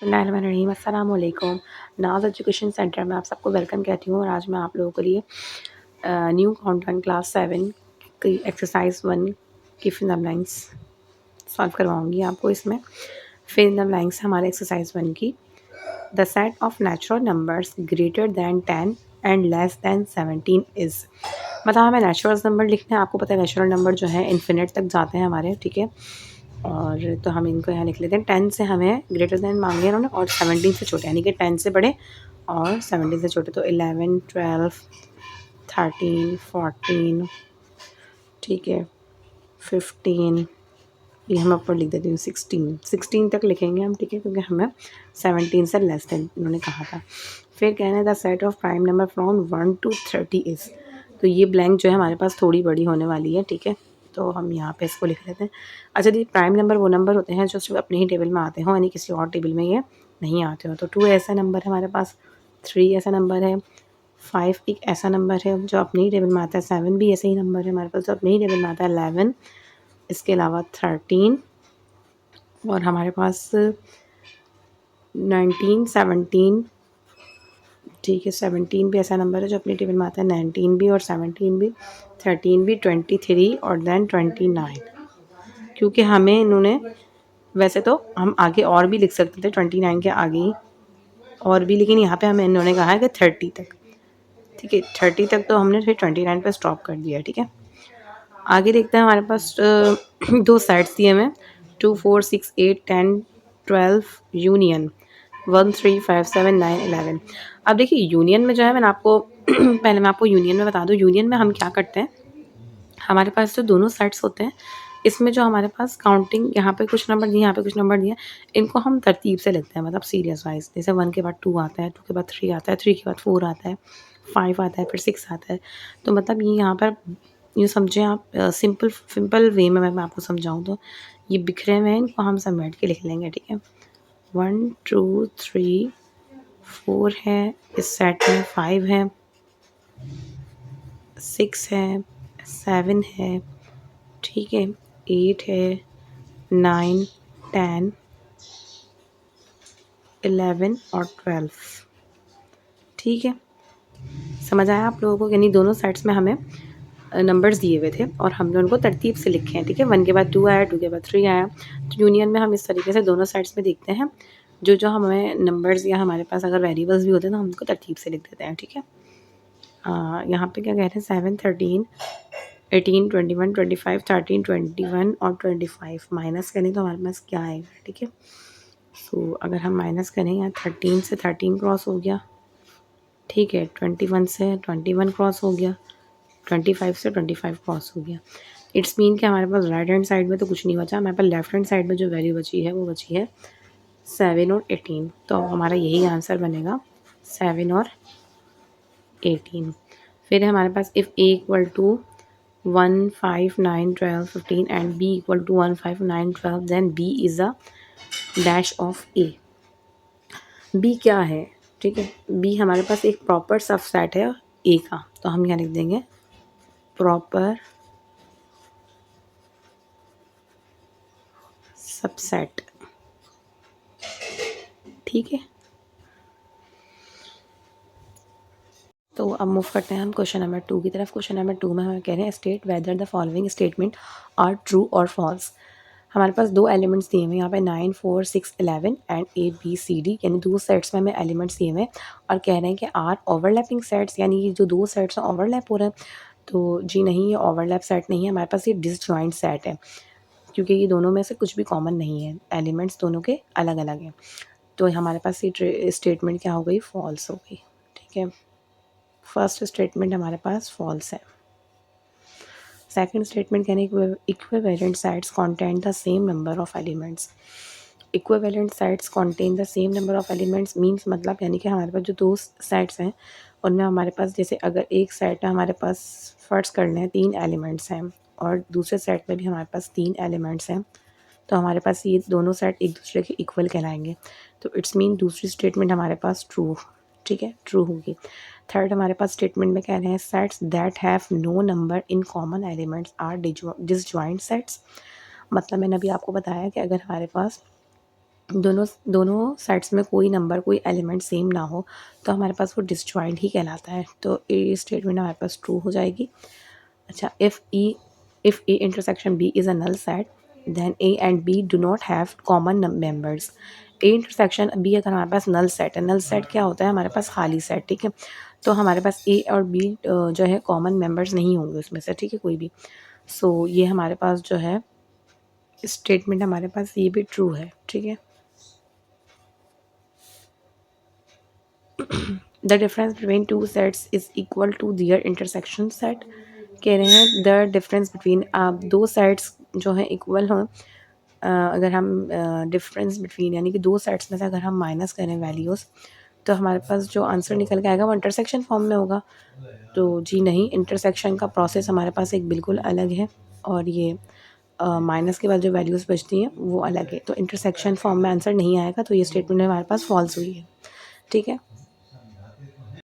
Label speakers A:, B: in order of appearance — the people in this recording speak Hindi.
A: बिस्मिल्लाहिर्रहमानिर्रहीम अस्सलाम वालेकुम। नाज एजुकेशन सेंटर में आप सबको वेलकम कहती हूँ और आज मैं आप लोगों के लिए न्यू काउंटडाउन क्लास 7 की एक्सरसाइज 1 की फिल इन द ब्लैंक्स सॉल्व करवाऊँगी आपको। इसमें फिल इन द ब्लैंक्स हमारे एक्सरसाइज 1 की the set of natural numbers greater than 10 and less than 17 is. मतलब हमें नेचुरल नंबर लिखना है। आपको पता है नेचुरल नंबर जो है इन्फिनिट तक जाते हैं हमारे, ठीक है। और तो हम इनको यहाँ लिख लेते हैं। 10 से हमें ग्रेटर दैन मांगे उन्होंने और 17 से छोटे, यानी कि 10 से बड़े और 17 से छोटे। तो 11, 12, 13, 14, ठीक है, 15, ये हम ऊपर लिख देती हूँ 16 तक लिखेंगे हम, ठीक है, क्योंकि हमें 17 से लेस देन उन्होंने कहा था। फिर कहना है the set of prime number from 1 to 30 is. तो ये ब्लैंक जो है हमारे पास थोड़ी बड़ी होने वाली है, ठीक है, तो हम यहाँ पे इसको लिख लेते हैं। अच्छा जी, प्राइम नंबर वो नंबर होते हैं जो सिर्फ अपने ही टेबल में आते हों, यानी किसी और टेबल में ये नहीं आते हो। तो 2 ऐसा नंबर है हमारे पास, 3 ऐसा नंबर है, 5 एक ऐसा नंबर है जो अपने ही टेबल में आता है, 7 भी ऐसे ही नंबर है हमारे पास जो अपने ही टेबल में आता है, 11, इसके अलावा 13 और हमारे पास 19, 17, ठीक है, 17 भी ऐसा नंबर है जो अपनी टेबल में आता है, 19 भी और 17 भी, 13 भी, 23 और देन 29। क्योंकि हमें इन्होंने, वैसे तो हम आगे और भी लिख सकते थे 29 के आगे ही और भी, लेकिन यहाँ पे हमें इन्होंने कहा है कि 30 तक, ठीक है, 30 तक, तो हमने फिर 29 पे स्टॉप कर दिया, ठीक है। आगे देखते हैं हमारे पास दो सेट्स दिए हमें, 2, 4, 6, 8, 10, 12 यूनियन 1, 3, 5, 7, 9, 11। अब देखिए यूनियन में जो है, मैंने आपको पहले मैं आपको यूनियन में बता दूँ, यूनियन में हम क्या करते हैं, हमारे पास जो दोनों सेट्स होते हैं इसमें जो हमारे पास काउंटिंग, यहाँ पे कुछ नंबर दिए, यहाँ पे कुछ नंबर दिए, इनको हम तरतीब से लिखते हैं, मतलब सीरियस वाइज। जैसे 1 के बाद 2 आता है, 2 के बाद 3 आता है, 3 के बाद 4 आता है, 5 आता है, फिर 6 आता है। तो मतलब ये यहाँ पर यूँ समझें आप, सिंपल वे में मैं आपको समझाऊँ तो ये बिखरे हुए हैं, इनको हम समेट के लिख लेंगे, ठीक है। 1, 2, 3, 4 है, इस सेट में 5 है, 6 है, 7 है, ठीक है, 8 है, 9, 10, 11 और 12, ठीक है। समझ आया आप लोगों को? यानी दोनों सेट्स में हमें नंबर्स दिए हुए थे और हमने उनको तरतीब से लिखे हैं, ठीक है। 1 के बाद 2 आया, 2 के बाद 3 आया। तो यूनियन में हम इस तरीके से दोनों सेट्स में देखते हैं, जो हमें नंबर्स या हमारे पास अगर वेरिएबल्स भी होते हैं तो हम उनको तरतीब से लिख देते हैं, ठीक है। यहाँ पे क्या कह रहे हैं, 7, 13, 18, 21, 25, 13, 21 और 25 माइनस करें तो हमारे पास क्या आएगा, ठीक है। सो अगर हम माइनस करें, यहाँ 13 से 13 क्रॉस हो गया, ठीक है, 21 से 21 क्रॉस हो गया, 25 से 25 क्रॉस हो गया। इट्स मीन कि हमारे पास राइट हैंड साइड में तो कुछ नहीं बचा, हमारे पास लेफ्ट हैंड साइड में जो वैल्यू बची है वो बची है 7 और 18। तो हमारा यही आंसर बनेगा, 7 और 18। फिर हमारे पास if A equal to 1, 5, 9, 12, 15 and B equal to 1, 5, 9, 12 then B is a dash of A. B क्या है, ठीक है, बी हमारे पास एक प्रॉपर सबसेट है ए का, तो हम यहाँ लिख देंगे प्रॉपर सबसेट, ठीक है। तो अब मूव करते हैं हम क्वेश्चन नंबर 2 की तरफ। क्वेश्चन नंबर 2 में हमें कह रहे हैं state whether the following statement are true और फॉल्स। हमारे पास दो एलिमेंट्स दिए हुए हैं यहाँ पे 9, 4, 6, 11 and A B C D, यानी दो सेट्स में हमें एलिमेंट्स दिए हुए हैं और कह रहे हैं कि आर ओवरलैपिंग सेट्स, यानी ये जो दो सेट्स हैं ओवरलैप हो रहे हैं। तो जी नहीं, ये ओवरलैप सेट नहीं है, हमारे पास ये डिसजॉइंट सेट है, क्योंकि ये दोनों में से कुछ भी कॉमन नहीं है, एलिमेंट्स दोनों के अलग अलग हैं। तो हमारे पास ये स्टेटमेंट क्या हो गई, फॉल्स हो गई, ठीक है। फर्स्ट स्टेटमेंट हमारे पास फॉल्स है। सेकंड स्टेटमेंट कहने equivalent sets contain the same number of elements. Equivalent sets contain the same number of elements means, मतलब यानी कि हमारे पास जो दो सेट्स हैं उनमें हमारे पास, जैसे अगर एक सेट है हमारे पास, फर्स्ट कर लें 3 एलिमेंट्स हैं और दूसरे सेट में भी हमारे पास 3 एलिमेंट्स हैं, तो हमारे पास ये दोनों सेट एक दूसरे के इक्वल कहलाएंगे। तो इट्स मीन दूसरी स्टेटमेंट हमारे पास ट्रू, ठीक है, ट्रू होगी। थर्ड हमारे पास स्टेटमेंट में कह रहे हैं sets that have no number in common elements are disjoint sets. मतलब मैंने अभी आपको बताया कि अगर हमारे पास दोनों दोनों सेट्स में कोई नंबर कोई एलिमेंट सेम ना हो तो हमारे पास वो डिसजॉइंट ही कहलाता है। तो ए स्टेटमेंट हमारे पास ट्रू हो जाएगी। अच्छा, if A intersection B is a null set then A and B do not have common members. A intersection B अगर हमारे पास नल सेट है, नल सेट क्या होता है, हमारे पास खाली सेट, ठीक है। तो हमारे पास ए और बी जो है कॉमन मेंबर्स नहीं होंगे उसमें से, ठीक है, कोई भी। सो ये हमारे पास जो है स्टेटमेंट हमारे पास ये भी ट्रू है, ठीक है। The difference between two sets is equal to their intersection set. कह रहे हैं द डिफरेंस बिटवीन, आप दो सेट्स जो हैं इक्वल हों, अगर हम डिफरेंस बिटवीन यानी कि दो सेट्स में से अगर हम माइनस करें वैल्यूज़ तो हमारे पास जो आंसर निकल के आएगा वो इंटरसेक्शन फॉर्म में होगा। तो जी नहीं, इंटरसेक्शन का प्रोसेस हमारे पास एक बिल्कुल अलग है और ये माइनस के बाद जो वैल्यूज़ बचती हैं वो अलग है। तो इंटरसेक्शन फॉर्म में आंसर नहीं आएगा, तो ये स्टेटमेंट हमारे पास फॉल्स हुई है, ठीक है।